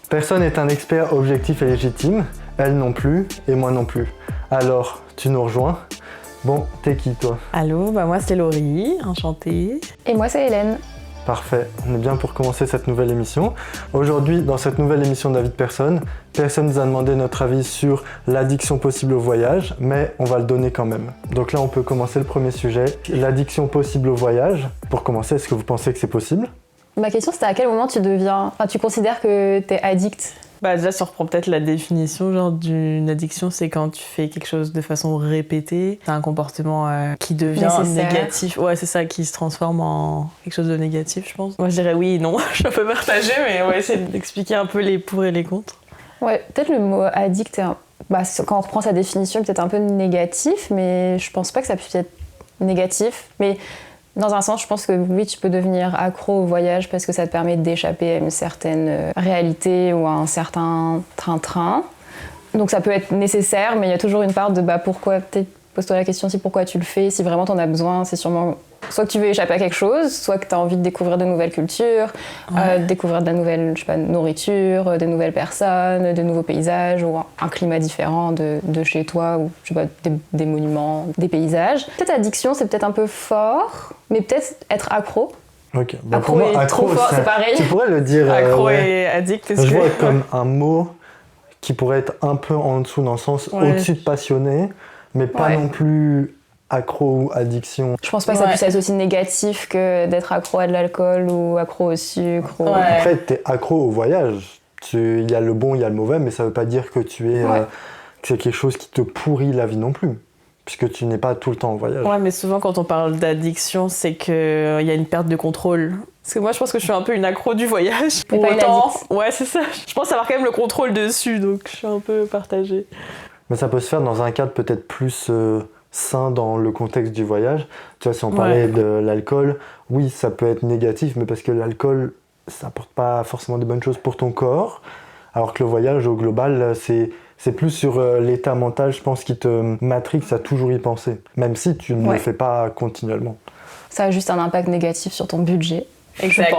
Personne n'est un expert objectif et légitime, elle non plus, et moi non plus. Alors, tu nous rejoins? Bon, t'es qui toi? Allô, moi c'est Laurie, enchantée. Et moi c'est Hélène. Parfait, on est bien pour commencer cette nouvelle émission. Aujourd'hui, dans cette nouvelle émission d'Avis de personne nous a demandé notre avis sur l'addiction possible au voyage, mais on va le donner quand même. Donc là, on peut commencer le premier sujet, l'addiction possible au voyage. Pour commencer, est-ce que vous pensez que c'est possible? Ma question c'était à quel moment tu considères que t'es addict? Déjà, ça reprend peut-être la définition d'une addiction, c'est quand tu fais quelque chose de façon répétée, t'as un comportement qui devient négatif. Ouais, c'est ça, qui se transforme en quelque chose de négatif, je pense. Moi, je dirais oui et non, je suis un peu partagée, mais on va essayer d'expliquer un peu les pour et les contre. Ouais, peut-être le mot addict, quand on reprend sa définition, peut-être un peu négatif, mais je pense pas que ça puisse être négatif. Mais dans un sens, je pense que oui, tu peux devenir accro au voyage parce que ça te permet d'échapper à une certaine réalité ou à un certain train-train. Donc ça peut être nécessaire, mais il y a toujours une part de pourquoi, peut-être pose-toi la question aussi pourquoi tu le fais, si vraiment t'en as besoin, c'est sûrement soit que tu veux échapper à quelque chose, soit que t'as envie de découvrir de nouvelles cultures, découvrir de la nouvelle nourriture, de nouvelles personnes, de nouveaux paysages ou un climat différent de chez toi ou des monuments, des paysages. Peut-être addiction, c'est peut-être un peu fort, mais peut-être être accro. Ok. Accro pour moi, et accro, trop fort, c'est pareil. Tu pourrais le dire. Accro et addict, je vois comme un mot qui pourrait être un peu en dessous, dans le sens au-dessus de passionné, mais pas non plus accro ou addiction. Je pense pas que ça puisse être aussi négatif que d'être accro à de l'alcool ou accro au sucre. Après, t'es accro au voyage. Il y a le bon, il y a le mauvais, mais ça veut pas dire que que c'est quelque chose qui te pourrit la vie non plus, puisque tu n'es pas tout le temps en voyage. Ouais, mais souvent quand on parle d'addiction, c'est qu'il y a une perte de contrôle. Parce que moi, je pense que je suis un peu une accro du voyage. Pour autant, ouais, c'est ça. Je pense avoir quand même le contrôle dessus, donc je suis un peu partagée. Mais ça peut se faire dans un cadre peut-être plus sain dans le contexte du voyage. Tu vois, si on parlait de l'alcool, oui, ça peut être négatif, mais parce que l'alcool, ça apporte pas forcément de bonnes choses pour ton corps, alors que le voyage, au global, c'est plus sur l'état mental, je pense, qui te matrixe à toujours y penser, même si tu ne le fais pas continuellement. Ça a juste un impact négatif sur ton budget. Exact.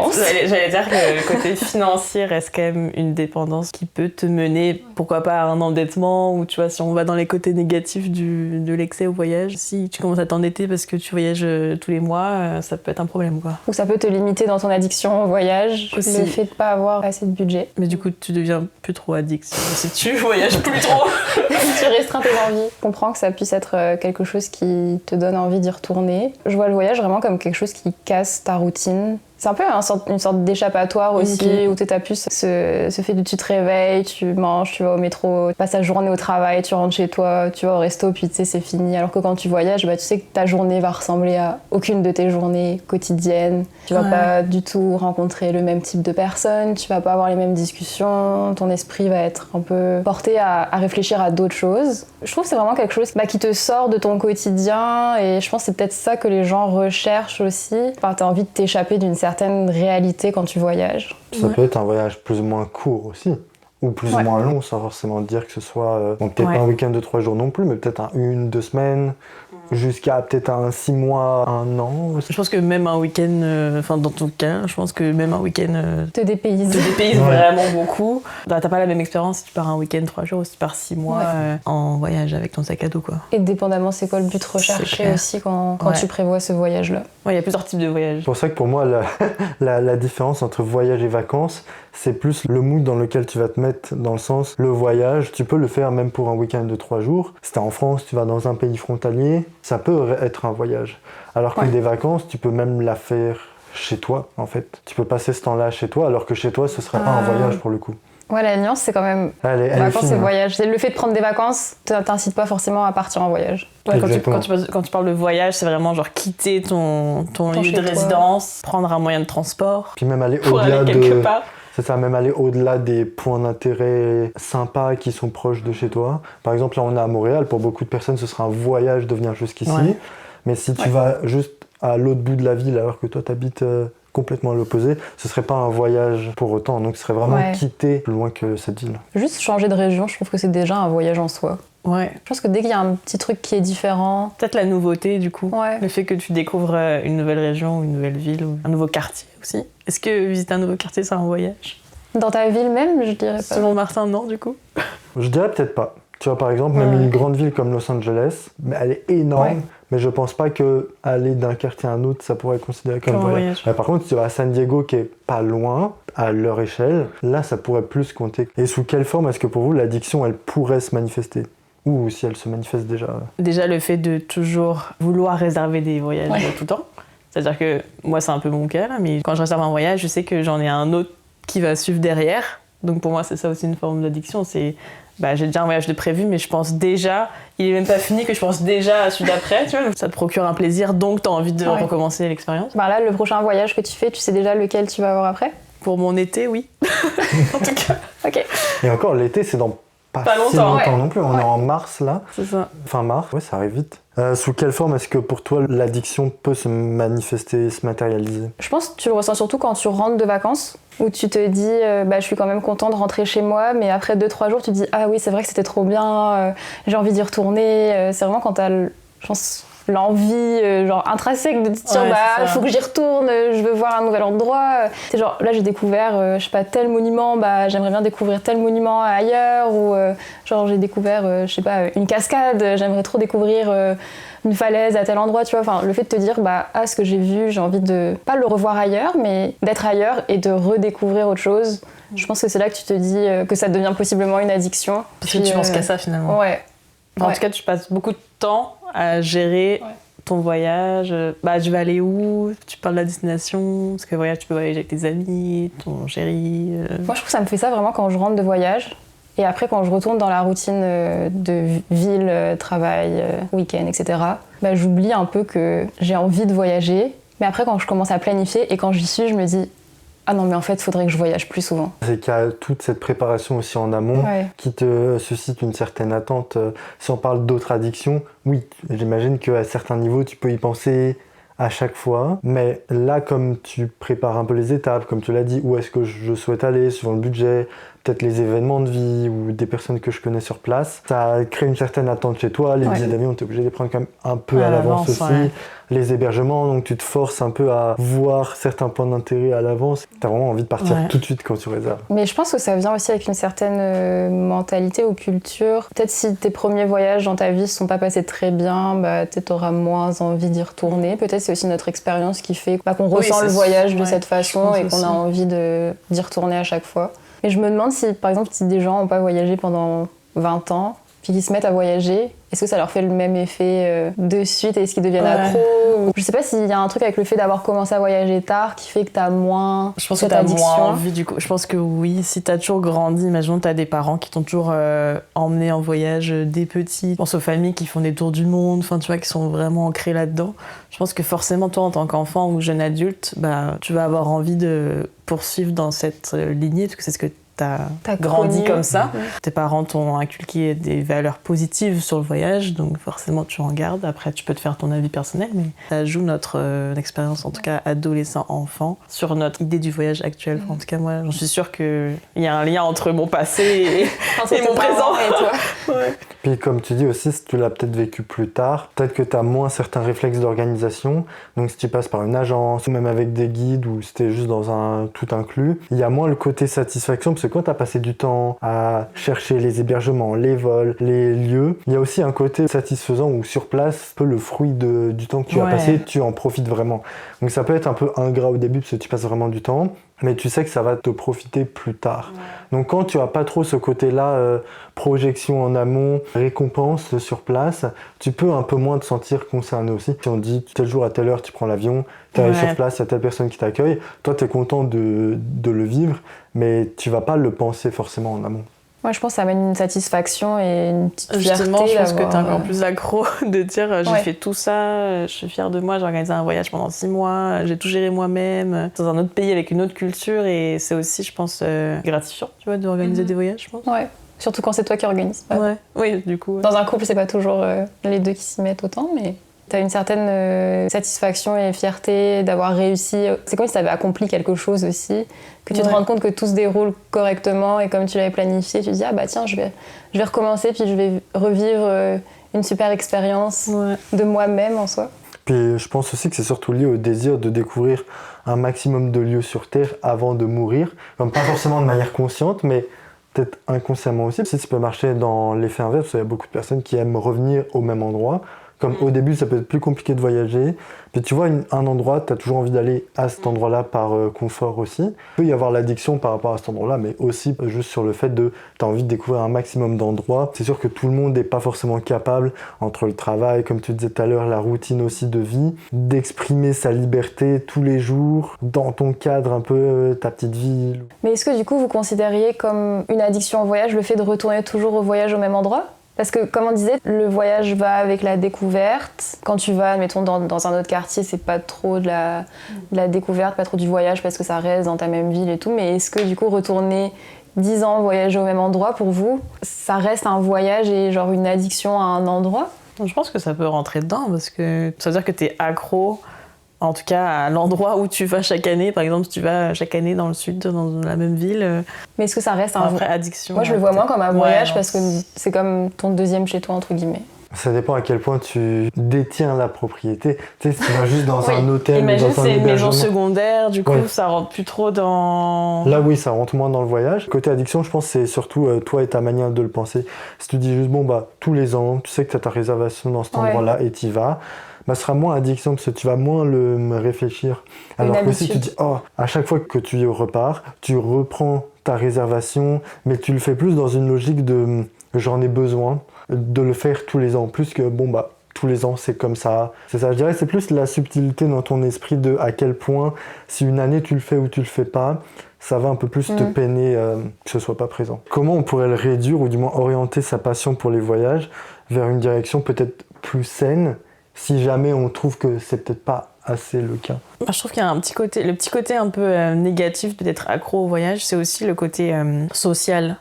J'allais dire que le côté financier reste quand même une dépendance qui peut te mener, pourquoi pas, à un endettement, ou tu vois, si on va dans les côtés négatifs de l'excès au voyage, si tu commences à t'endetter parce que tu voyages tous les mois, ça peut être un problème, quoi. Ou ça peut te limiter dans ton addiction au voyage, le fait de pas avoir assez de budget. Mais du coup, tu deviens plus trop addict si tu voyages plus trop. Tu restreins tes envies. Je comprends que ça puisse être quelque chose qui te donne envie d'y retourner. Je vois le voyage vraiment comme quelque chose qui casse ta routine. C'est un peu une sorte d'échappatoire aussi, où t'as plus ce fait de tu te réveilles, tu manges, tu vas au métro, tu passes ta journée au travail, tu rentres chez toi, tu vas au resto, puis tu sais, c'est fini. Alors que quand tu voyages, tu sais que ta journée va ressembler à aucune de tes journées quotidiennes. Tu vas pas du tout rencontrer le même type de personnes, tu vas pas avoir les mêmes discussions, ton esprit va être un peu porté à réfléchir à d'autres choses. Je trouve que c'est vraiment quelque chose qui te sort de ton quotidien, et je pense que c'est peut-être ça que les gens recherchent aussi. Enfin, t'as envie de t'échapper d'une certaine réalité quand tu voyages. Ça peut être un voyage plus ou moins court aussi, ou plus ou moins long, sans forcément dire que ce soit peut-être pas un week-end de 3 jours non plus, mais peut-être 1-2 semaines, jusqu'à peut-être 6 mois, 1 an. Je pense que même un week-end, dans ton cas, je pense que même un week-end te dépayse vraiment beaucoup. T'as pas la même expérience si tu pars un week-end 3 jours ou si tu pars 6 mois en voyage avec ton sac à dos, quoi. Et dépendamment c'est quoi le but recherché aussi quand tu prévois ce voyage-là. Ouais, il y a plusieurs types de voyages. C'est pour ça que pour moi, la différence entre voyage et vacances, c'est plus le mood dans lequel tu vas te mettre, dans le sens, le voyage, tu peux le faire même pour un week-end de 3 jours. Si t'es en France, tu vas dans un pays frontalier, ça peut être un voyage. Alors que des vacances, tu peux même la faire chez toi, en fait. Tu peux passer ce temps-là chez toi, alors que chez toi, ce serait pas un voyage pour le coup. Ouais, la nuance, c'est quand même vacances et voyage. Le fait de prendre des vacances t'incite pas forcément à partir en voyage. Ouais, quand tu parles de voyage, c'est vraiment genre quitter ton lieu de résidence, prendre un moyen de transport. Puis même aller au-delà c'est ça, même aller au-delà des points d'intérêt sympas qui sont proches de chez toi. Par exemple, là, on est à Montréal. Pour beaucoup de personnes, ce sera un voyage de venir jusqu'ici. Ouais. Mais si tu vas juste à l'autre bout de la ville, alors que toi, t'habites complètement à l'opposé, ce serait pas un voyage pour autant. Donc, ce serait vraiment quitter plus loin que cette ville. Juste changer de région, je trouve que c'est déjà un voyage en soi. Ouais. Je pense que dès qu'il y a un petit truc qui est différent... Peut-être la nouveauté, du coup. Ouais. Le fait que tu découvres une nouvelle région, ou une nouvelle ville, ou un nouveau quartier aussi. Est-ce que visiter un nouveau quartier, c'est un voyage ? Dans ta ville même, je dirais pas. Selon Martin, non, du coup. Je dirais peut-être pas. Tu vois, par exemple, même une grande ville comme Los Angeles, mais elle est énorme, mais je pense pas que aller d'un quartier à un autre, ça pourrait être considéré comme voyage. Par contre, si tu vas à San Diego, qui est pas loin, à leur échelle, là, ça pourrait plus compter. Et sous quelle forme est-ce que pour vous, l'addiction, elle pourrait se manifester ? Ou si elle se manifeste déjà ? Déjà, le fait de toujours vouloir réserver des voyages tout le temps. C'est-à-dire que moi, c'est un peu mon cas, là, mais quand je réserve un voyage, je sais que j'en ai un autre qui va suivre derrière. Donc pour moi, c'est ça aussi une forme d'addiction. C'est, j'ai déjà un voyage de prévu, mais je pense déjà, il est même pas fini, que je pense déjà à celui d'après. Tu vois, ça te procure un plaisir, donc tu as envie de recommencer l'expérience. Là, le prochain voyage que tu fais, tu sais déjà lequel tu vas avoir après ? Pour mon été, oui. En tout cas. Ok. Et encore, l'été, c'est dans pas si longtemps non plus. On est en mars, là. C'est ça. Fin mars, ça arrive vite. Sous quelle forme est-ce que pour toi l'addiction peut se manifester, se matérialiser ? Je pense que tu le ressens surtout quand tu rentres de vacances, où tu te dis je suis quand même content de rentrer chez moi, mais après 2-3 jours tu te dis ah oui c'est vrai que c'était trop bien, j'ai envie d'y retourner. C'est vraiment quand t'as je pense l'envie intrinsèque de te dire faut que j'y retourne, je veux voir un nouvel endroit. C'est genre là j'ai découvert je sais pas tel monument, j'aimerais bien découvrir tel monument ailleurs, ou j'ai découvert je sais pas une cascade, j'aimerais trop découvrir une falaise à tel endroit, tu vois. Enfin, le fait de te dire ce que j'ai vu, j'ai envie de pas le revoir ailleurs, mais d'être ailleurs et de redécouvrir autre chose. Je pense que c'est là que tu te dis que ça devient possiblement une addiction. Parce que tu penses qu'à ça finalement. Ouais. En tout cas, tu passes beaucoup de temps à gérer ton voyage. Je vais aller où ? Tu parles de la destination. Parce que voyage, tu peux voyager avec tes amis, ton chéri. Moi, je trouve que ça me fait ça vraiment quand je rentre de voyage. Et après, quand je retourne dans la routine de ville, travail, week-end, etc., j'oublie un peu que j'ai envie de voyager. Mais après, quand je commence à planifier et quand j'y suis, je me dis ah non, mais en fait, il faudrait que je voyage plus souvent. C'est qu'il y a toute cette préparation aussi en amont qui te suscite une certaine attente. Si on parle d'autres addictions, oui, j'imagine qu'à certains niveaux, tu peux y penser à chaque fois. Mais là, comme tu prépares un peu les étapes, comme tu l'as dit, où est-ce que je souhaite aller, suivant le budget, peut-être les événements de vie ou des personnes que je connais sur place, ça crée une certaine attente chez toi. Les billets d'avion, tu es obligé de les prendre quand même un peu à l'avance aussi. Les hébergements, donc tu te forces un peu à voir certains points d'intérêt à l'avance. Tu as vraiment envie de partir tout de suite quand tu réserves. Mais je pense que ça vient aussi avec une certaine mentalité ou culture. Peut-être si tes premiers voyages dans ta vie ne sont pas passés très bien, peut-être tu auras moins envie d'y retourner. Peut-être c'est aussi notre expérience qui fait qu'on ressent le voyage de cette façon et qu'on a envie d'y retourner à chaque fois. Et je me demande si, par exemple, si des gens n'ont pas voyagé pendant 20 ans, puis qu'ils se mettent à voyager, est-ce que ça leur fait le même effet de suite et est-ce qu'ils deviennent accros ou... Je sais pas s'il y a un truc avec le fait d'avoir commencé à voyager tard qui fait que t'as moins Je pense que t'as moins envie du coup. Je pense que oui, si t'as toujours grandi, imaginons t'as des parents qui t'ont toujours emmené en voyage dès petit. Je pense aux familles qui font des tours du monde, enfin tu vois, qui sont vraiment ancrées là-dedans. Je pense que forcément toi en tant qu'enfant ou jeune adulte, tu vas avoir envie de poursuivre dans cette lignée parce que c'est ce que t'as grandi comme ça. Tes parents t'ont inculqué des valeurs positives sur le voyage, donc forcément tu en gardes. Après, tu peux te faire ton avis personnel, mais ça joue notre expérience, en tout cas adolescent-enfant, sur notre idée du voyage actuel. En tout cas, moi, j'en suis sûre qu'il y a un lien entre mon passé et mon présent. Et toi. Puis comme tu dis aussi, si tu l'as peut-être vécu plus tard, peut-être que tu as moins certains réflexes d'organisation. Donc si tu passes par une agence, ou même avec des guides, ou si t'es juste dans un tout inclus, il y a moins le côté satisfaction, parce que quand tu as passé du temps à chercher les hébergements, les vols, les lieux, il y a aussi un côté satisfaisant où sur place, un peu le fruit du temps que tu as passé, tu en profites vraiment. Donc ça peut être un peu ingrat au début, parce que tu passes vraiment du temps, mais tu sais que ça va te profiter plus tard. Donc quand tu n'as pas trop ce côté-là, projection en amont, récompense sur place, tu peux un peu moins te sentir concerné aussi. Si on te dit tel jour à telle heure tu prends l'avion, tu arrives sur place, il y a telle personne qui t'accueille, toi tu es content de le vivre, mais tu vas pas le penser forcément en amont. Moi, je pense que ça amène une satisfaction et une petite fierté. Justement, je pense que t'es encore plus accro de dire j'ai fait tout ça, je suis fière de moi, j'ai organisé un voyage pendant 6 mois, j'ai tout géré moi-même, dans un autre pays avec une autre culture, et c'est aussi, je pense, gratifiant, tu vois, d'organiser des voyages, je pense. Ouais, surtout quand c'est toi qui organises. Oui, du coup. Dans un couple, c'est pas toujours les deux qui s'y mettent autant, mais t'as une certaine satisfaction et fierté d'avoir réussi. C'est comme si t'avais accompli quelque chose aussi, que tu te rends compte que tout se déroule correctement et comme tu l'avais planifié, tu te dis ah bah tiens, je vais recommencer puis je vais revivre une super expérience de moi-même en soi. Puis je pense aussi que c'est surtout lié au désir de découvrir un maximum de lieux sur Terre avant de mourir. Comme pas forcément de manière consciente, mais peut-être inconsciemment aussi. Si ça peut marcher dans l'effet inverse, parce qu'il y a beaucoup de personnes qui aiment revenir au même endroit. Comme au début, ça peut être plus compliqué de voyager. Puis tu vois, un endroit, tu as toujours envie d'aller à cet endroit-là par confort aussi. Il peut y avoir l'addiction par rapport à cet endroit-là, mais aussi juste sur le fait de tu as envie de découvrir un maximum d'endroits. C'est sûr que tout le monde n'est pas forcément capable, entre le travail, comme tu disais tout à l'heure, la routine aussi de vie, d'exprimer sa liberté tous les jours, dans ton cadre un peu, ta petite ville. Mais est-ce que du coup, vous considériez comme une addiction au voyage le fait de retourner toujours au voyage au même endroit ? Parce que, comme on disait, le voyage va avec la découverte. Quand tu vas, admettons, dans un autre quartier, c'est pas trop de la découverte, pas trop du voyage, parce que ça reste dans ta même ville et tout. Mais est-ce que, du coup, retourner 10 ans voyager au même endroit, pour vous, ça reste un voyage et genre une addiction à un endroit ? Je pense que ça peut rentrer dedans, parce que ça veut dire que t'es accro, en tout cas à l'endroit où tu vas chaque année. Par exemple, si tu vas chaque année dans le sud, dans la même ville. Mais est-ce que ça reste un vrai addiction? Moi, je le vois moins comme un voyage, parce que c'est comme ton deuxième chez toi, entre guillemets. Ça dépend à quel point tu détiens la propriété. Tu sais, si tu vas juste dans un hôtel imagine, ou dans un c'est une maison hébergement. secondaire, du coup, ça rentre plus trop dans... Là, oui, ça rentre moins dans le voyage. Côté addiction, je pense que c'est surtout toi et ta manière de le penser. Si tu dis juste, bon, bah, tous les ans, tu sais que tu as ta réservation dans cet endroit-là et tu y vas, bah, ce sera moins addiction parce que tu vas moins le réfléchir. Alors que si tu dis, oh, à chaque fois que tu y repars, tu reprends ta réservation, mais tu le fais plus dans une logique de j'en ai besoin, de le faire tous les ans, plus que bon, bah, tous les ans c'est comme ça. C'est ça, je dirais, c'est plus la subtilité dans ton esprit de à quel point, si une année tu le fais ou tu le fais pas, ça va un peu plus te peiner que ce soit pas présent. Comment on pourrait le réduire ou du moins orienter sa passion pour les voyages vers une direction peut-être plus saine, si jamais on trouve que c'est peut-être pas assez le cas? Je trouve qu'il y a le petit côté un peu négatif d'être accro au voyage, c'est aussi le côté social.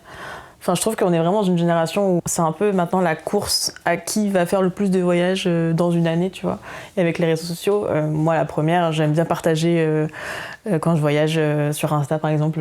Enfin, je trouve qu'on est vraiment dans une génération où c'est un peu maintenant la course à qui va faire le plus de voyages dans une année, tu vois. Et avec les réseaux sociaux, moi la première, j'aime bien partager quand je voyage sur Insta par exemple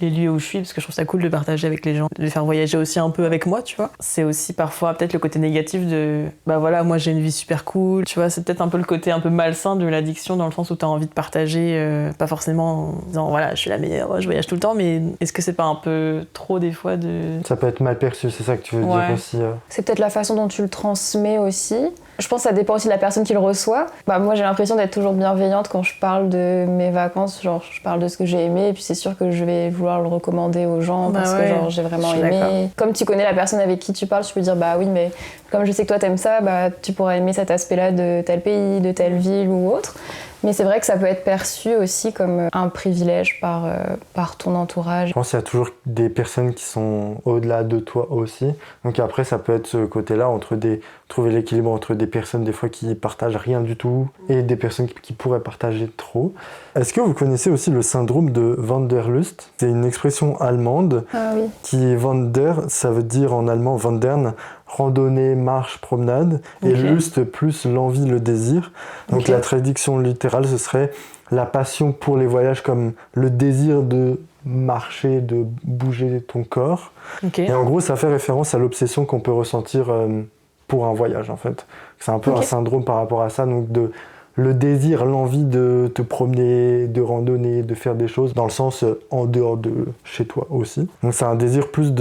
les lieux où je suis, parce que je trouve ça cool de partager avec les gens, de les faire voyager aussi un peu avec moi, tu vois. C'est aussi parfois peut-être le côté négatif de bah voilà, moi j'ai une vie super cool, tu vois. C'est peut-être un peu le côté un peu malsain de l'addiction, dans le sens où t'as envie de partager, pas forcément en disant voilà, je suis la meilleure, je voyage tout le temps, mais est-ce que c'est pas un peu trop des fois de... Ça peut être mal perçu, c'est ça que tu veux dire aussi. C'est peut-être la façon dont tu le transmets aussi. Je pense que ça dépend aussi de la personne qui le reçoit. Bah, moi, j'ai l'impression d'être toujours bienveillante quand je parle de mes vacances. Genre, je parle de ce que j'ai aimé, et puis c'est sûr que je vais vouloir le recommander aux gens parce que genre, j'ai vraiment aimé. D'accord. Comme tu connais la personne avec qui tu parles, tu peux dire bah oui, mais comme je sais que toi t'aimes ça, bah tu pourrais aimer cet aspect-là de tel pays, de telle ville ou autre. Mais c'est vrai que ça peut être perçu aussi comme un privilège par ton entourage. Je pense qu'il y a toujours des personnes qui sont au-delà de toi aussi. Donc après, ça peut être ce côté-là, trouver l'équilibre entre des personnes des fois qui partagent rien du tout et des personnes qui pourraient partager trop. Est-ce que vous connaissez aussi le syndrome de Wanderlust? C'est une expression allemande qui Wander, ça veut dire en allemand Wandern, randonnée, marche, promenade, et lust plus l'envie, le désir. Donc la traduction littérale, ce serait la passion pour les voyages comme le désir de marcher, de bouger ton corps. Et en gros, ça fait référence à l'obsession qu'on peut ressentir pour un voyage, en fait. C'est un peu un syndrome par rapport à ça, donc le désir, l'envie de te promener, de randonner, de faire des choses, dans le sens en dehors de chez toi aussi. Donc c'est un désir plus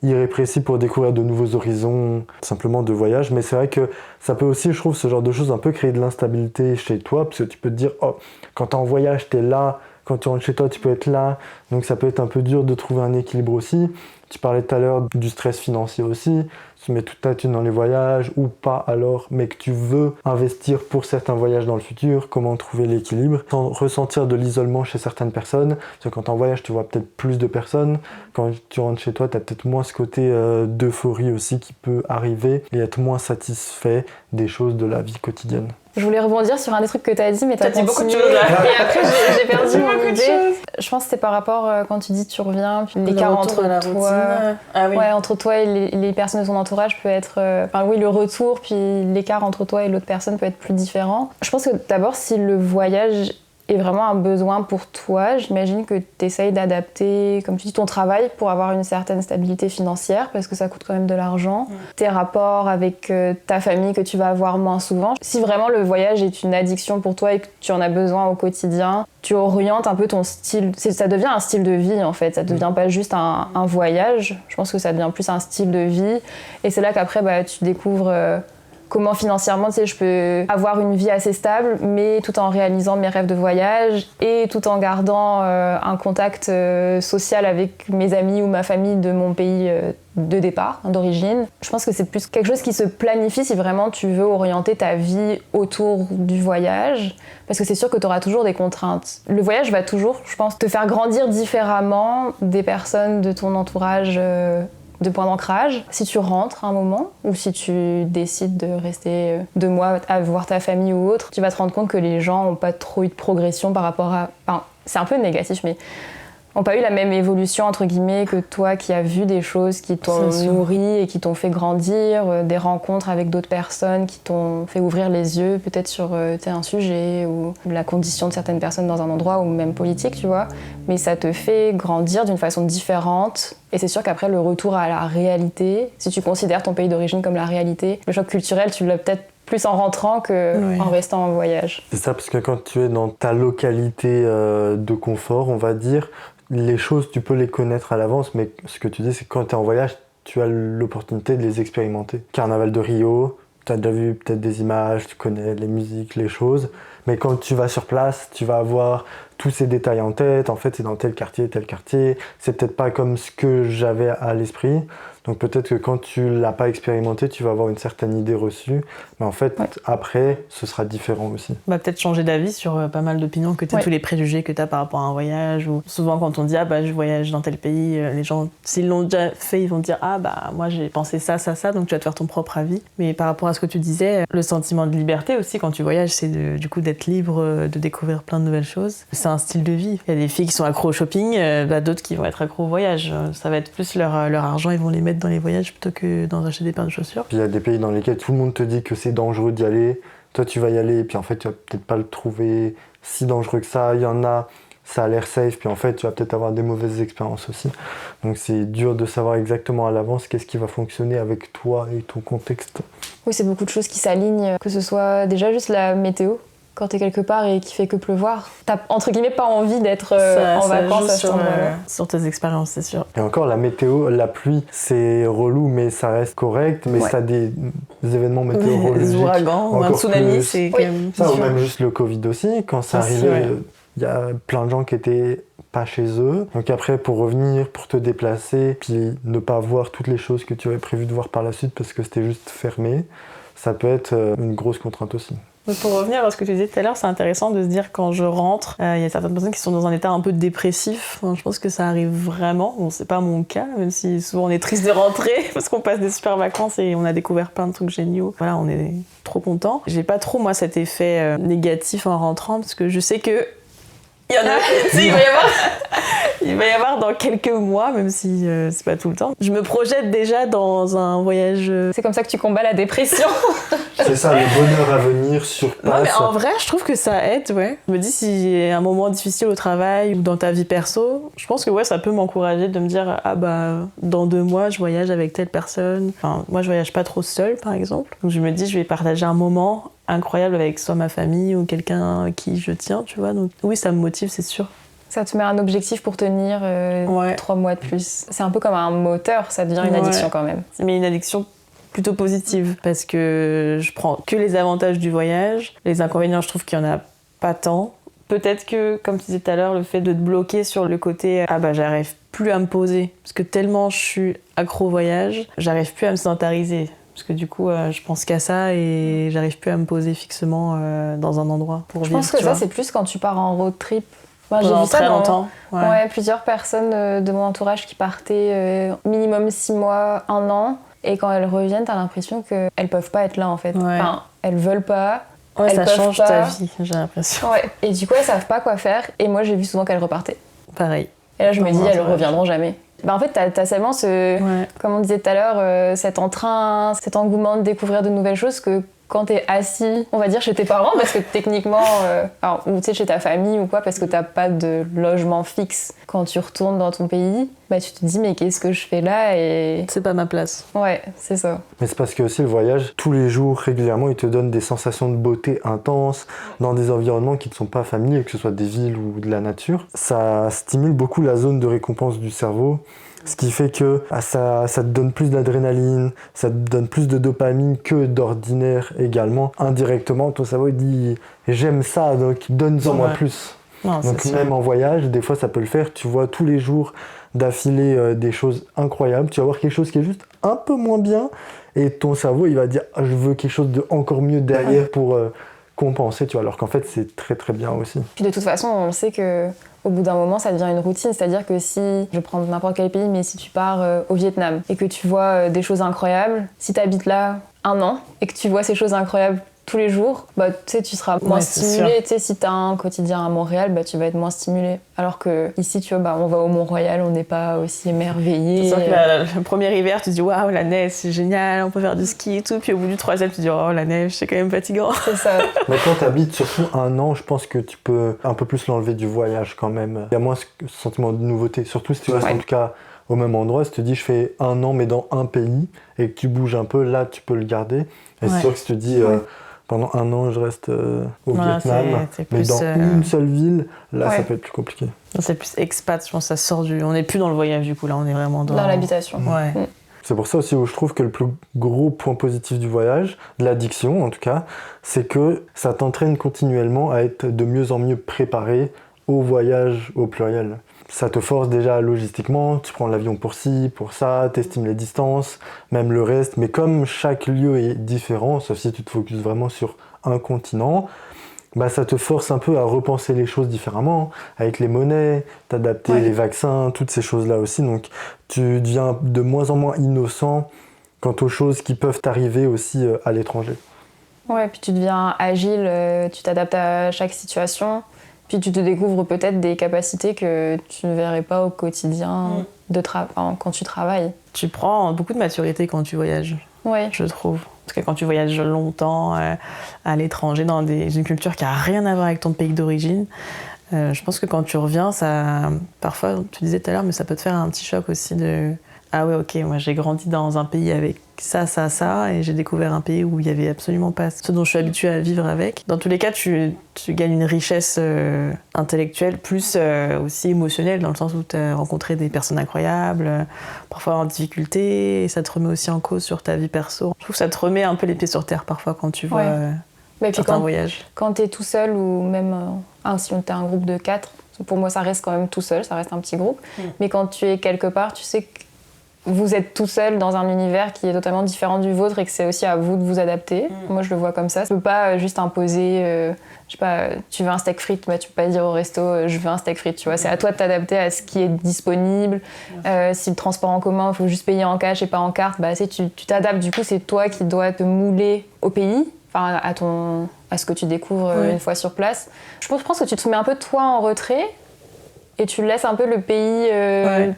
irrépressible pour découvrir de nouveaux horizons, simplement de voyage. Mais c'est vrai que ça peut aussi, je trouve, ce genre de choses un peu créer de l'instabilité chez toi, parce que tu peux te dire, oh, quand t'es en voyage, t'es là, quand tu rentres chez toi, tu peux être là. Donc ça peut être un peu dur de trouver un équilibre aussi. Tu parlais tout à l'heure du stress financier aussi. Tu mets toute ta thune dans les voyages ou pas alors, mais que tu veux investir pour certains voyages dans le futur. Comment trouver l'équilibre sans ressentir de l'isolement chez certaines personnes. Parce que quand tu es en voyage, tu vois peut-être plus de personnes. Quand tu rentres chez toi, tu as peut-être moins ce côté d'euphorie aussi qui peut arriver et être moins satisfait des choses de la vie quotidienne. Je voulais rebondir sur un des trucs que t'as dit, mais t'as dit beaucoup de choses là. Et après, j'ai perdu mon idée. Je pense que c'était par rapport quand tu dis tu reviens, puis l'écart entre toi, entre toi et les personnes de ton entourage peut être, le retour, puis l'écart entre toi et l'autre personne peut être plus différent. Je pense que d'abord, si le voyage est vraiment un besoin pour toi, j'imagine que tu essayes d'adapter, comme tu dis, ton travail pour avoir une certaine stabilité financière, parce que ça coûte quand même de l'argent. Tes rapports avec ta famille que tu vas avoir moins souvent. Si vraiment le voyage est une addiction pour toi et que tu en as besoin au quotidien, tu orientes un peu ton style. Ça devient un style de vie, en fait. Ça devient pas juste un voyage. Je pense que ça devient plus un style de vie. Et c'est là qu'après, tu découvres... comment financièrement, tu sais, je peux avoir une vie assez stable, mais tout en réalisant mes rêves de voyage et tout en gardant un contact social avec mes amis ou ma famille de mon pays de départ, d'origine. Je pense que c'est plus quelque chose qui se planifie si vraiment tu veux orienter ta vie autour du voyage, parce que c'est sûr que tu auras toujours des contraintes. Le voyage va toujours, je pense, te faire grandir différemment des personnes de ton entourage de point d'ancrage. Si tu rentres un moment ou si tu décides de rester 2 mois à voir ta famille ou autre, tu vas te rendre compte que les gens n'ont pas trop eu de progression par rapport à... Enfin, c'est un peu négatif, mais n'ont pas eu la même évolution, entre guillemets, que toi qui as vu des choses qui t'ont nourri et qui t'ont fait grandir, des rencontres avec d'autres personnes qui t'ont fait ouvrir les yeux peut-être sur un sujet ou la condition de certaines personnes dans un endroit ou même politique, tu vois. Mais ça te fait grandir d'une façon différente. Et c'est sûr qu'après, le retour à la réalité, si tu considères ton pays d'origine comme la réalité, le choc culturel, tu l'as peut-être plus en rentrant qu'en restant en voyage. C'est ça, parce que quand tu es dans ta localité de confort, on va dire, les choses, tu peux les connaître à l'avance, mais ce que tu dis, c'est que quand tu es en voyage, tu as l'opportunité de les expérimenter. Carnaval de Rio, tu as déjà vu peut-être des images, tu connais les musiques, les choses, mais quand tu vas sur place, tu vas avoir tous ces détails en tête. En fait, c'est dans tel quartier, c'est peut-être pas comme ce que j'avais à l'esprit. Donc peut-être que quand tu l'as pas expérimenté, tu vas avoir une certaine idée reçue, mais en fait, après, ce sera différent aussi. Peut-être changer d'avis sur pas mal d'opinions, que tu as tous les préjugés que tu as par rapport à un voyage, ou souvent quand on dit je voyage dans tel pays, les gens, s'ils l'ont déjà fait, ils vont dire moi j'ai pensé ça, donc tu vas te faire ton propre avis. Mais par rapport à ce que tu disais, le sentiment de liberté aussi quand tu voyages, c'est du coup d'être libre, de découvrir plein de nouvelles choses. C'est un style de vie. Il y a des filles qui sont accros au shopping, d'autres qui vont être accros au voyage. Ça va être plus leur argent, ils vont les mettre dans les voyages plutôt que dans acheter des paires de chaussures. Puis il y a des pays dans lesquels tout le monde te dit que c'est dangereux d'y aller. Toi, tu vas y aller, et puis en fait, tu vas peut-être pas le trouver si dangereux que ça. Il y en a, ça a l'air safe, puis en fait, tu vas peut-être avoir des mauvaises expériences aussi. Donc c'est dur de savoir exactement à l'avance qu'est-ce qui va fonctionner avec toi et ton contexte. Oui, c'est beaucoup de choses qui s'alignent, que ce soit déjà juste la météo. Quand t'es quelque part et qu'il fait que pleuvoir, t'as entre guillemets pas envie d'être en vacances à ce moment-là. Sur tes expériences, c'est sûr. Et encore, la météo, la pluie, c'est relou, mais ça reste correct. Mais ça a des événements météorologiques. Des ouragans ou un tsunami, c'est quand même... Ça, ou même juste le Covid aussi. Quand ça arrivait, il y a plein de gens qui étaient pas chez eux. Donc après, pour revenir, pour te déplacer, puis ne pas voir toutes les choses que tu avais prévu de voir par la suite parce que c'était juste fermé, ça peut être une grosse contrainte aussi. Donc pour revenir à ce que tu disais tout à l'heure, c'est intéressant de se dire quand je rentre, il y a certaines personnes qui sont dans un état un peu dépressif. Je pense que ça arrive vraiment. Bon, c'est pas mon cas, même si souvent on est triste de rentrer parce qu'on passe des super vacances et on a découvert plein de trucs géniaux. Voilà, on est trop content. J'ai pas trop moi cet effet négatif en rentrant parce que je sais que il y en a. Il va y avoir dans quelques mois, même si c'est pas tout le temps. Je me projette déjà dans un voyage. C'est comme ça que tu combats la dépression. C'est ça, le bonheur à venir sur place. Non, mais en vrai, je trouve que ça aide, ouais. Je me dis, si j'ai un moment difficile au travail ou dans ta vie perso, je pense que ça peut m'encourager de me dire, dans 2 mois, je voyage avec telle personne. Enfin, moi, je voyage pas trop seule, par exemple. Donc, je me dis, je vais partager un moment incroyable avec soit ma famille ou quelqu'un à qui je tiens, tu vois. Donc, oui, ça me motive, c'est sûr. Ça te met un objectif pour tenir 3 mois de plus. C'est un peu comme un moteur, ça devient une addiction quand même. Mais une addiction plutôt positive, parce que je prends que les avantages du voyage. Les inconvénients, je trouve qu'il y en a pas tant. Peut-être que, comme tu disais tout à l'heure, le fait de te bloquer sur le côté j'arrive plus à me poser, parce que tellement je suis accro au voyage, j'arrive plus à me sédentariser. Parce que du coup, je pense qu'à ça et j'arrive plus à me poser fixement dans un endroit pour vivre. Je pense que ça, c'est plus quand tu pars en road trip. Moi, j'ai vu ça très longtemps. Plusieurs personnes de mon entourage qui partaient minimum 6 mois, 1 an. Et quand elles reviennent, t'as l'impression qu'elles peuvent pas être là, en fait. Ouais. Enfin, elles veulent pas. Ouais, ça change pas. ta vie, j'ai l'impression. Ouais. Et du coup, elles savent pas quoi faire. Et moi, j'ai vu souvent qu'elles repartaient. Pareil. Et là, je me dis, elles reviendront jamais. En fait, t'as seulement comme on disait tout à l'heure, cet entrain, cet engouement de découvrir de nouvelles choses que quand t'es assis, on va dire chez tes parents, parce que techniquement, ou tu sais chez ta famille ou quoi, parce que t'as pas de logement fixe quand tu retournes dans ton pays, bah tu te dis mais qu'est-ce que je fais là et... C'est pas ma place. Ouais, c'est ça. Mais c'est parce que aussi le voyage, tous les jours, régulièrement, il te donne des sensations de beauté intenses dans des environnements qui ne sont pas familiers, que ce soit des villes ou de la nature. Ça stimule beaucoup la zone de récompense du cerveau. Ce qui fait que ça te donne plus d'adrénaline, ça te donne plus de dopamine que d'ordinaire également. Indirectement, ton cerveau il dit « j'aime ça, donc donne-en moi plus ». Donc même en voyage, des fois ça peut le faire, tu vois tous les jours d'affilée des choses incroyables, tu vas voir quelque chose qui est juste un peu moins bien et ton cerveau il va dire « je veux quelque chose de encore mieux derrière pour compenser », tu vois, alors qu'en fait c'est très très bien aussi. Puis de toute façon, on sait que au bout d'un moment, ça devient une routine. C'est-à-dire que si, je vais prendre n'importe quel pays, mais si tu pars au Vietnam et que tu vois des choses incroyables, si tu habites là 1 an et que tu vois ces choses incroyables tous les jours, bah, tu sais, tu seras moins stimulé. Tu sais, si tu as un quotidien à Montréal, bah, tu vas être moins stimulé. Alors que ici, tu vois, bah, on va au Mont-Royal, on n'est pas aussi émerveillé. C'est sûr que le premier hiver, tu te dis waouh, la neige, c'est génial, on peut faire du ski et tout. Puis au bout du 3e, tu te dis oh, la neige, c'est quand même fatigant. C'est ça. Mais quand tu habites surtout 1 an, je pense que tu peux un peu plus l'enlever du voyage quand même. Il y a moins ce sentiment de nouveauté. Surtout si tu restes en tout cas au même endroit. Si tu te dis je fais 1 an mais dans un pays et que tu bouges un peu, là tu peux le garder. Et c'est sûr que si tu te dis pendant 1 an je reste au Vietnam, mais dans une seule ville, là ça peut être plus compliqué. C'est plus expat, je pense que ça sort du... On n'est plus dans le voyage du coup, là on est vraiment dans l'habitation. Ouais. C'est pour ça aussi où je trouve que le plus gros point positif du voyage, de l'addiction en tout cas, c'est que ça t'entraîne continuellement à être de mieux en mieux préparé au voyage au pluriel. Ça te force déjà logistiquement, tu prends l'avion pour ci, pour ça, t'estimes les distances, même le reste, mais comme chaque lieu est différent, sauf si tu te focuses vraiment sur un continent, bah ça te force un peu à repenser les choses différemment, avec les monnaies, t'adapter les vaccins, toutes ces choses-là aussi, donc tu deviens de moins en moins innocent quant aux choses qui peuvent t'arriver aussi à l'étranger. Ouais, puis tu deviens agile, tu t'adaptes à chaque situation. Puis tu te découvres peut-être des capacités que tu ne verrais pas au quotidien quand tu travailles. Tu prends beaucoup de maturité quand tu voyages, je trouve. En tout cas, quand tu voyages longtemps à l'étranger, dans une culture qui n'a rien à voir avec ton pays d'origine, je pense que quand tu reviens, ça, parfois, tu disais tout à l'heure, mais ça peut te faire un petit choc aussi de... Ah ouais, ok, moi j'ai grandi dans un pays avec ça, et j'ai découvert un pays où il n'y avait absolument pas ce dont je suis habituée à vivre avec. Dans tous les cas, tu gagnes une richesse intellectuelle, plus aussi émotionnelle, dans le sens où tu as rencontré des personnes incroyables, parfois en difficulté, et ça te remet aussi en cause sur ta vie perso. Je trouve que ça te remet un peu les pieds sur terre parfois quand tu vois certains voyages. Quand tu es tout seul, ou même si tu as un groupe de 4, pour moi ça reste quand même tout seul, ça reste un petit groupe, mais quand tu es quelque part, tu sais que vous êtes tout seul dans un univers qui est totalement différent du vôtre et que c'est aussi à vous de vous adapter. Moi, je le vois comme ça. Tu peux pas juste imposer, je sais pas, tu veux un steak frites, bah, tu peux pas dire au resto, je veux un steak frites, tu vois. C'est à toi de t'adapter à ce qui est disponible. Si le transport en commun, il faut juste payer en cash et pas en carte, bah, tu t'adaptes. Du coup, c'est toi qui dois te mouler au pays, enfin, à ce que tu découvres une fois sur place. Je pense que tu te mets un peu toi en retrait et tu laisses un peu le pays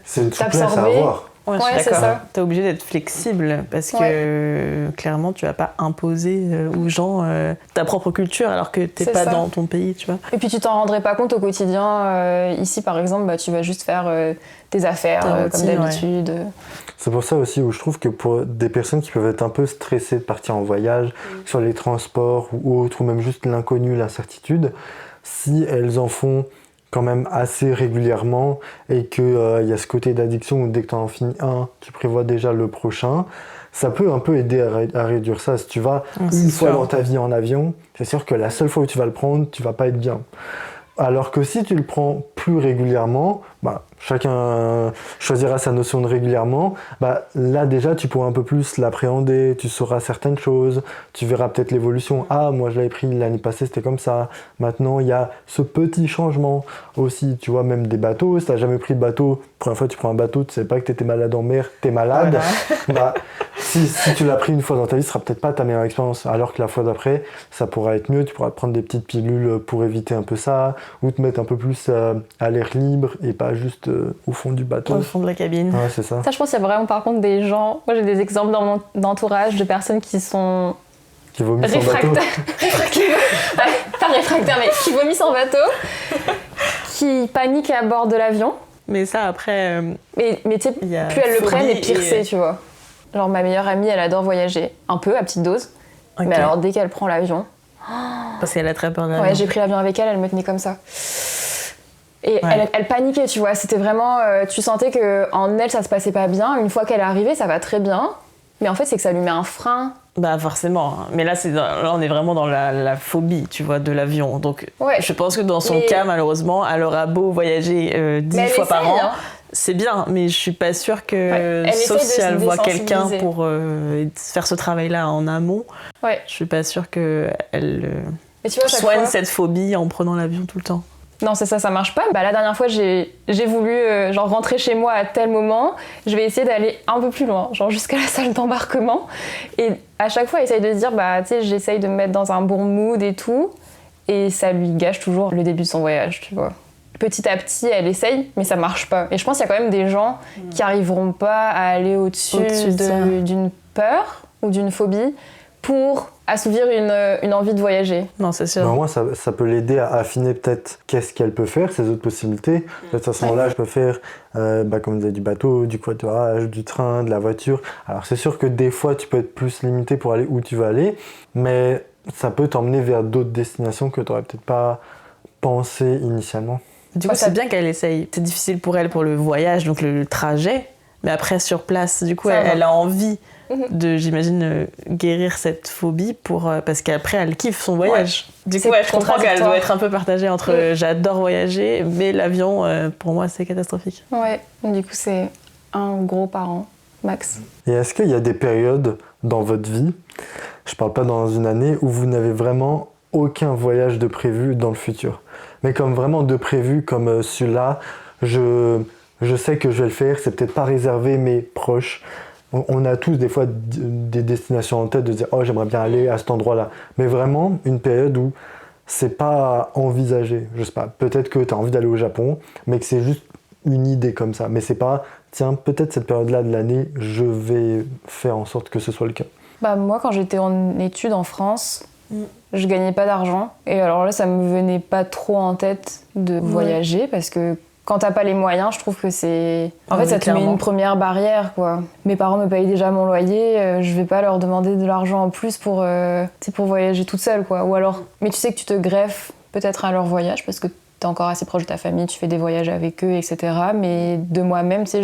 c'est une souplesse t'absorber. à avoir. Ouais, c'est ça. T'es obligé d'être flexible parce que clairement tu vas pas imposer aux gens ta propre culture alors que t'es pas dans ton pays, tu vois. Et puis tu t'en rendrais pas compte au quotidien. Ici par exemple, bah, tu vas juste faire tes affaires comme d'habitude. C'est pour ça aussi où je trouve que pour des personnes qui peuvent être un peu stressées de partir en voyage, sur les transports ou autres, ou même juste l'inconnu, l'incertitude, si elles en font quand même assez régulièrement et qu'il y a ce côté d'addiction où dès que tu en finis un, tu prévois déjà le prochain, ça peut un peu aider à réduire ça. Si tu vas une fois dans ta vie en avion, c'est sûr que la seule fois où tu vas le prendre, tu vas pas être bien. Alors que si tu le prends plus régulièrement, bah, chacun choisira sa notion de régulièrement, bah, là déjà tu pourras un peu plus l'appréhender, tu sauras certaines choses, tu verras peut-être l'évolution. Ah, moi je l'avais pris l'année passée, c'était comme ça. Maintenant il y a ce petit changement aussi, tu vois, même des bateaux. Si tu n'as jamais pris de bateau, première fois tu prends un bateau, tu ne sais pas que tu étais malade en mer, tu es malade. Voilà. Bah, si tu l'as pris une fois dans ta vie, ce sera peut-être pas ta meilleure expérience. Alors que la fois d'après, ça pourra être mieux, tu pourras prendre des petites pilules pour éviter un peu ça, ou te mettre un peu plus à l'air libre et pas juste au fond du bateau. Au fond de la cabine. Ouais, c'est ça. Ça, je pense qu'il y a vraiment par contre des gens... Moi, j'ai des exemples dans mon entourage de personnes qui sont Qui vomissent en bateau. Pas réfractaire, mais qui vomissent en bateau, qui paniquent à bord de l'avion. Mais ça, après... Mais tu sais, plus elles le prennent et pire c'est, tu vois. Genre, ma meilleure amie, elle adore voyager. Un peu, à petite dose. Okay. Mais alors, dès qu'elle prend l'avion... Parce qu'elle a très peur de l'avion. Ouais, j'ai pris l'avion avec elle, elle me tenait comme ça. Et elle paniquait, tu vois. C'était vraiment... tu sentais qu'en elle, ça se passait pas bien. Une fois qu'elle est arrivée, ça va très bien. Mais en fait, c'est que ça lui met un frein. Bah forcément. Mais là, là on est vraiment dans la phobie, tu vois, de l'avion. Donc, je pense que dans son cas, malheureusement, elle aura beau voyager 10 fois par an. Hein. C'est bien, mais je suis pas sûre que, sauf si elle voit quelqu'un pour faire ce travail-là en amont, je suis pas sûre qu'elle soigne cette phobie en prenant l'avion tout le temps. Non, c'est ça marche pas. Bah, la dernière fois, j'ai voulu rentrer chez moi à tel moment. Je vais essayer d'aller un peu plus loin, genre jusqu'à la salle d'embarquement. Et à chaque fois, essaye de se dire, bah, tu sais, j'essaye de me mettre dans un bon mood et tout. Et ça lui gâche toujours le début de son voyage, tu vois. Petit à petit, elle essaye, mais ça marche pas. Et je pense qu'il y a quand même des gens qui arriveront pas à aller au-dessus d'une peur ou d'une phobie pour assouvir une envie de voyager. Non, c'est sûr. Ben moi, ça peut l'aider à affiner peut-être qu'est-ce qu'elle peut faire, ses autres possibilités. Peut-être à ce moment-là, je peux faire, comme vous avez du bateau, du quadrage, du train, de la voiture. Alors c'est sûr que des fois, tu peux être plus limité pour aller où tu veux aller, mais ça peut t'emmener vers d'autres destinations que tu n'aurais peut-être pas pensé initialement. Du coup, c'est bien qu'elle essaye. C'est difficile pour elle pour le voyage, donc le trajet, mais après, sur place, du coup, elle a envie de, j'imagine, guérir cette phobie parce qu'après, elle kiffe son voyage. Du coup, je comprends qu'elle doit être un peu partagée entre j'adore voyager, mais l'avion, pour moi, c'est catastrophique. Ouais, du coup, c'est un gros parent, max. Et est-ce qu'il y a des périodes dans votre vie, je parle pas dans une année, où vous n'avez vraiment aucun voyage de prévu dans le futur, mais comme vraiment de prévu, comme celui-là, je sais que je vais le faire, c'est peut-être pas réservé, mais proche. On a tous des fois des destinations en tête de dire « Oh, j'aimerais bien aller à cet endroit-là ». Mais vraiment, une période où c'est pas envisagé. Je sais pas, peut-être que tu as envie d'aller au Japon, mais que c'est juste une idée comme ça. Mais c'est pas « Tiens, peut-être cette période-là de l'année, je vais faire en sorte que ce soit le cas ». Bah moi, quand j'étais en études en France, je gagnais pas d'argent. Et alors là, ça me venait pas trop en tête de voyager parce que quand t'as pas les moyens, je trouve que c'est... En fait, ça te met une première barrière, quoi. Mes parents me payent déjà mon loyer, je vais pas leur demander de l'argent en plus pour voyager toute seule, quoi. Ou alors... Mais tu sais que tu te greffes peut-être à leur voyage parce que t'es encore assez proche de ta famille, tu fais des voyages avec eux, etc. Mais de moi-même, tu sais,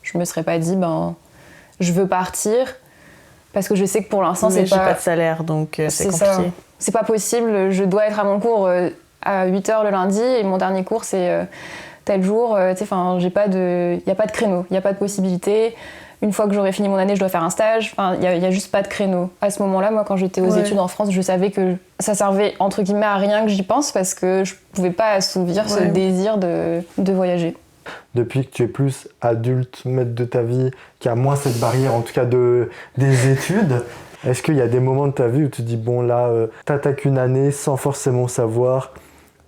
je me serais pas dit, je veux partir parce que je sais que pour l'instant, c'est pas... j'ai pas de salaire, donc c'est compliqué. Ça. C'est pas possible, je dois être à mon cours à 8h le lundi et mon dernier cours, c'est... tel jour, il n'y a pas de créneau, il n'y a pas de possibilité. Une fois que j'aurai fini mon année, je dois faire un stage. Il n'y a juste pas de créneau. À ce moment-là, moi, quand j'étais aux études en France, je savais que ça servait, entre guillemets, à rien que j'y pense parce que je ne pouvais pas assouvir ce désir de voyager. Depuis que tu es plus adulte, maître de ta vie, qui a moins cette barrière, en tout cas des études, est-ce qu'il y a des moments de ta vie où tu te dis, bon là, t'attaques une année sans forcément savoir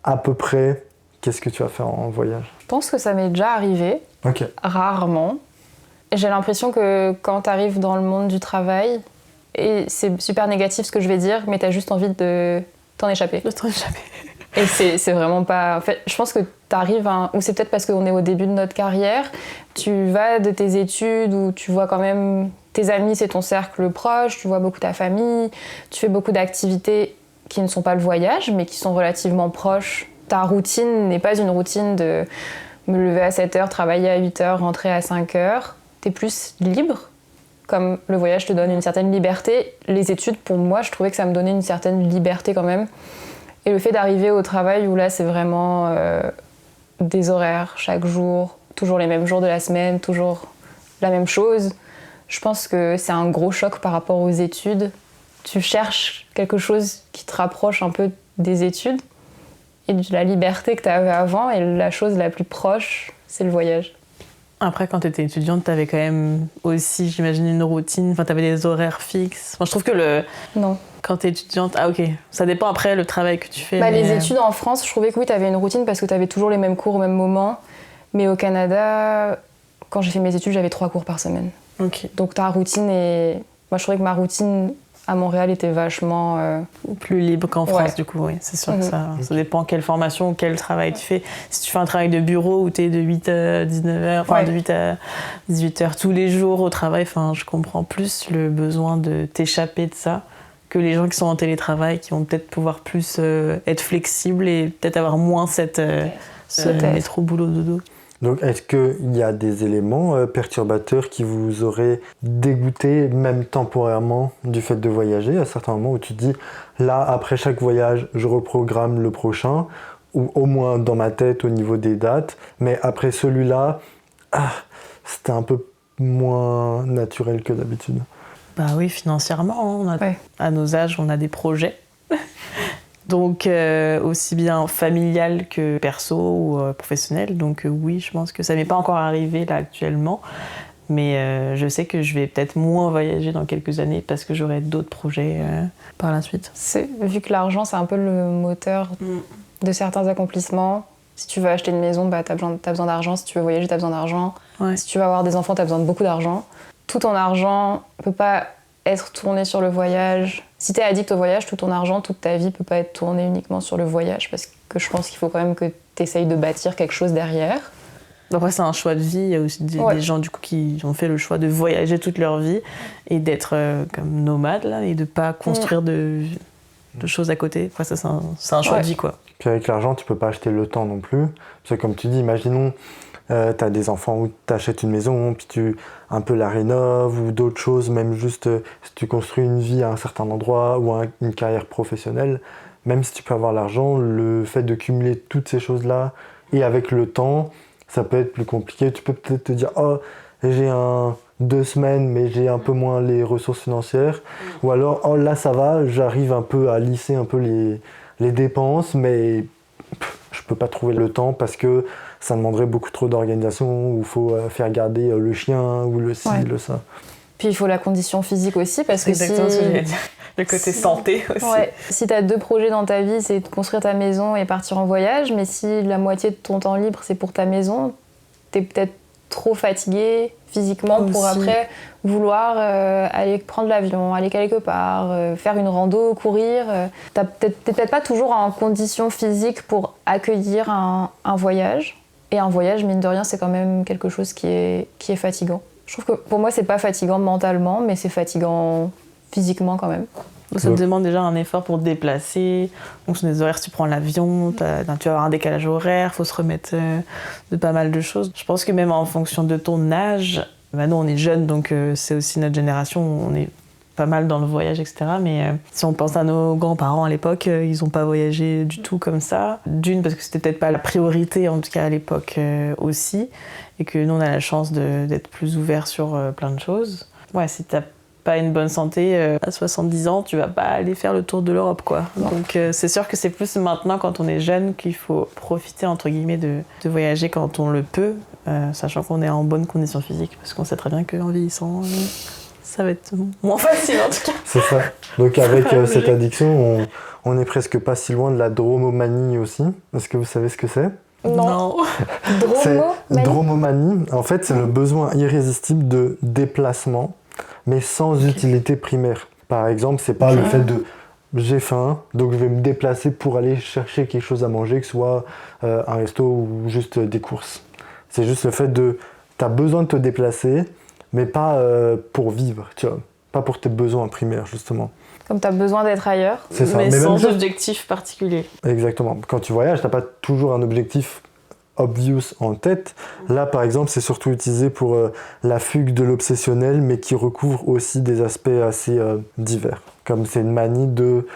à peu près qu'est-ce que tu vas faire en voyage? Je pense que ça m'est déjà arrivé, rarement. J'ai l'impression que quand tu arrives dans le monde du travail, et c'est super négatif ce que je vais dire, mais tu as juste envie de t'en échapper. De t'en échapper. Et c'est vraiment pas... En fait, je pense que tu arrives ou c'est peut-être parce qu'on est au début de notre carrière, tu vas de tes études où tu vois quand même tes amis, c'est ton cercle proche, tu vois beaucoup ta famille, tu fais beaucoup d'activités qui ne sont pas le voyage, mais qui sont relativement proches. Ta routine n'est pas une routine de me lever à 7h, travailler à 8h, rentrer à 5h. T'es plus libre, comme le voyage te donne une certaine liberté. Les études, pour moi, je trouvais que ça me donnait une certaine liberté quand même. Et le fait d'arriver au travail où là, c'est vraiment des horaires chaque jour, toujours les mêmes jours de la semaine, toujours la même chose, je pense que c'est un gros choc par rapport aux études. Tu cherches quelque chose qui te rapproche un peu des études et de la liberté que tu avais avant, et la chose la plus proche, c'est le voyage. Après, quand tu étais étudiante, tu avais quand même aussi, j'imagine, une routine, tu avais des horaires fixes. Je trouve que Non. Quand tu es étudiante, ok, ça dépend après le travail que tu fais. Les études en France, je trouvais que oui, tu avais une routine parce que tu avais toujours les mêmes cours au même moment. Mais au Canada, quand j'ai fait mes études, j'avais 3 cours par semaine. Ok. Donc ta routine est... Moi, je trouvais que ma routine à Montréal était vachement... Plus libre qu'en France, du coup, oui. C'est sûr que ça dépend quelle formation ou quel travail tu fais. Si tu fais un travail de bureau où tu es de 8 à 19h, enfin de 8 à 18h tous les jours au travail, je comprends plus le besoin de t'échapper de ça que les gens qui sont en télétravail, qui vont peut-être pouvoir plus être flexibles et peut-être avoir moins ce métro boulot dodo. Donc, est-ce qu'il y a des éléments perturbateurs qui vous auraient dégoûté, même temporairement, du fait de voyager, à certains moments où tu te dis, là, après chaque voyage, je reprogramme le prochain, ou au moins dans ma tête au niveau des dates, mais après celui-là, c'était un peu moins naturel que d'habitude. Bah oui, financièrement, à nos âges, on a des projets. Donc, aussi bien familial que perso ou professionnel. Donc, oui, je pense que ça m'est pas encore arrivé là actuellement. Mais je sais que je vais peut-être moins voyager dans quelques années parce que j'aurai d'autres projets par la suite. Vu que l'argent, c'est un peu le moteur de certains accomplissements. Si tu veux acheter une maison, t'as besoin d'argent. Si tu veux voyager, t'as besoin d'argent. Ouais. Si tu veux avoir des enfants, t'as besoin de beaucoup d'argent. Tout ton argent peut pas être tourné sur le voyage. Si t'es addict au voyage, tout ton argent, toute ta vie peut pas être tournée uniquement sur le voyage parce que je pense qu'il faut quand même que t'essayes de bâtir quelque chose derrière. Après, c'est un choix de vie. Il y a aussi des gens du coup qui ont fait le choix de voyager toute leur vie et d'être comme nomades là, et de pas construire de choses à côté. Après, ça, c'est un choix de vie, quoi. Puis avec l'argent, tu peux pas acheter le temps non plus. Parce que comme tu dis, imaginons, t'as des enfants où t'achètes une maison, puis tu un peu la rénoves ou d'autres choses, même juste si tu construis une vie à un certain endroit ou une carrière professionnelle, même si tu peux avoir l'argent, le fait de cumuler toutes ces choses-là et avec le temps, ça peut être plus compliqué. Tu peux peut-être te dire « Oh, j'ai 2 semaines, mais j'ai un peu moins les ressources financières. » Ou alors « Oh, là, ça va, j'arrive un peu à lisser un peu les dépenses, mais je peux pas trouver le temps parce que ça demanderait beaucoup trop d'organisation, où il faut faire garder le chien ou le ci, le ça. » Puis il faut la condition physique aussi, parce que exactement ce que j'allais dire. Le côté santé aussi. Ouais. Si tu as 2 projets dans ta vie, c'est de construire ta maison et partir en voyage, mais si la moitié de ton temps libre, c'est pour ta maison, t'es peut-être trop fatigué physiquement aussi. Pour après vouloir aller prendre l'avion, aller quelque part, faire une rando, courir. T'es peut-être pas toujours en condition physique pour accueillir un voyage. Et un voyage, mine de rien, c'est quand même quelque chose qui est fatigant. Je trouve que pour moi, c'est pas fatigant mentalement, mais c'est fatigant physiquement quand même. Ça te demande déjà un effort pour te déplacer. Donc, sur des horaires, si tu prends l'avion, tu vas avoir un décalage horaire, il faut se remettre de pas mal de choses. Je pense que même en fonction de ton âge, nous on est jeunes, donc c'est aussi notre génération, on est pas mal dans le voyage, etc. Mais si on pense à nos grands-parents à l'époque, ils n'ont pas voyagé du tout comme ça. D'une, parce que c'était peut-être pas la priorité, en tout cas à l'époque aussi, et que nous on a la chance d'être plus ouverts sur plein de choses. Ouais, si t'as pas une bonne santé, à 70 ans, tu vas pas aller faire le tour de l'Europe, quoi. Donc c'est sûr que c'est plus maintenant, quand on est jeune, qu'il faut profiter, entre guillemets, de voyager quand on le peut, sachant qu'on est en bonne condition physique, parce qu'on sait très bien qu'en vieillissant, ça va être moins facile, en tout cas. C'est ça. Donc avec cette addiction, on est presque pas si loin de la dromomanie aussi. Est-ce que vous savez ce que c'est ? Non. Dromomanie, en fait, c'est le besoin irrésistible de déplacement, mais sans utilité primaire. Par exemple, c'est pas le fait de j'ai faim, donc je vais me déplacer pour aller chercher quelque chose à manger, que ce soit un resto ou juste des courses. C'est juste le fait de t'as besoin de te déplacer, mais pas pour vivre, tu vois, pas pour tes besoins primaires justement. Comme t'as besoin d'être ailleurs, c'est ça. Mais sans objectif particulier. Exactement. Quand tu voyages, t'as pas toujours un objectif obvious en tête. Là, par exemple, c'est surtout utilisé pour la fugue de l'obsessionnel, mais qui recouvre aussi des aspects assez divers. Comme c'est une manie de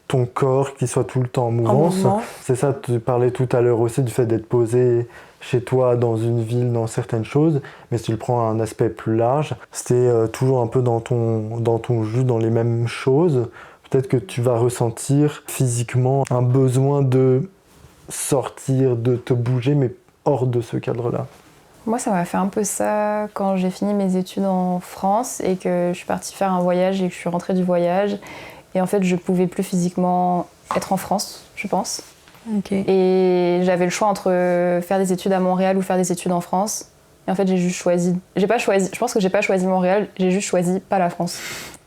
ton corps qui soit tout le temps en mouvance. C'est ça, tu parlais tout à l'heure aussi du fait d'être posé chez toi, dans une ville, dans certaines choses. Mais si tu le prends à un aspect plus large, c'est toujours un peu dans ton jus, dans les mêmes choses. Peut-être que tu vas ressentir physiquement un besoin de sortir, de te bouger, mais hors de ce cadre-là. Moi, ça m'a fait un peu ça quand j'ai fini mes études en France et que je suis partie faire un voyage et que je suis rentrée du voyage. Et en fait, je pouvais plus physiquement être en France, je pense. Okay. Et j'avais le choix entre faire des études à Montréal ou faire des études en France. Et en fait, j'ai juste choisi... je pense que j'ai pas choisi Montréal, j'ai juste choisi pas la France.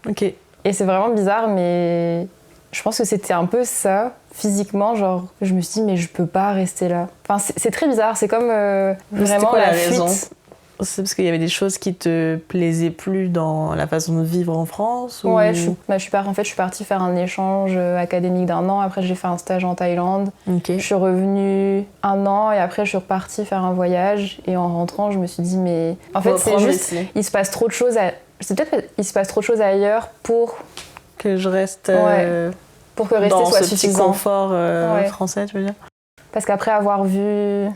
Ok. Et c'est vraiment bizarre, mais je pense que c'était un peu ça, physiquement, genre, je me suis dit, mais je peux pas rester là. Enfin, c'est très bizarre, c'est comme vraiment quoi, la raison? fuite. C'est parce qu'il y avait des choses qui te plaisaient plus dans la façon de vivre en France ou... Ouais, je suis partie faire un échange académique d'1 an. Après, j'ai fait un stage en Thaïlande. Okay. Je suis revenue 1 an et après, je suis repartie faire un voyage. Et en rentrant, je me suis dit, mais en fait, c'est juste, il se passe trop de choses. C'est peut-être il se passe trop de choses ailleurs pour que je reste pour que rester dans soit ce petit suffisant. confort français, tu veux dire? Parce qu'après avoir vu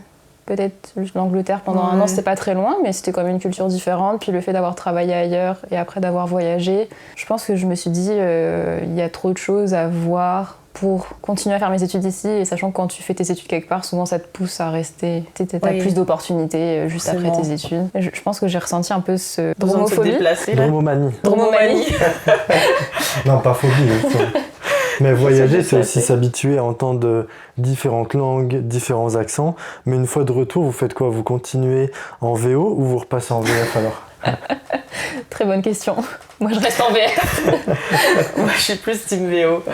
peut-être l'Angleterre pendant 1 an, c'était pas très loin, mais c'était quand même une culture différente. Puis le fait d'avoir travaillé ailleurs et après d'avoir voyagé, je pense que je me suis dit, il y a trop de choses à voir pour continuer à faire mes études ici. Et sachant que quand tu fais tes études quelque part, souvent ça te pousse à rester. T'as plus d'opportunités juste après tes études. Je pense que j'ai ressenti un peu ce dromophobie. Dromomanie. Dromomanie. Non, pas phobie. Mais voyager, c'est aussi s'habituer à entendre différentes langues, différents accents. Mais une fois de retour, vous faites quoi? Vous continuez en VO ou vous repassez en VF alors? Très bonne question. Moi, je reste en VF. Moi, je suis plus team VO.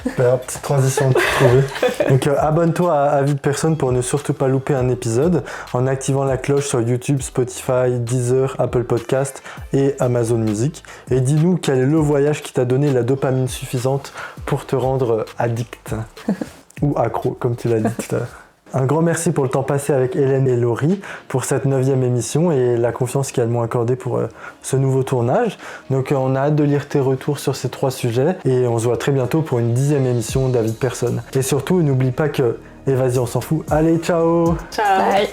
Petite transition de trouver. Donc, abonne-toi à Avis de Personne pour ne surtout pas louper un épisode en activant la cloche sur YouTube, Spotify, Deezer, Apple Podcast et Amazon Music. Et dis-nous quel est le voyage qui t'a donné la dopamine suffisante pour te rendre addict ou accro, comme tu l'as dit tout à l'heure. Un grand merci pour le temps passé avec Hélène et Laurie pour cette 9e émission et la confiance qu'elles m'ont accordée pour ce nouveau tournage. Donc on a hâte de lire tes retours sur ces 3 sujets et on se voit très bientôt pour une 10e émission d'Avis de Personne. Et surtout, n'oublie pas que... Et vas-y, on s'en fout. Allez, ciao! Ciao! Bye.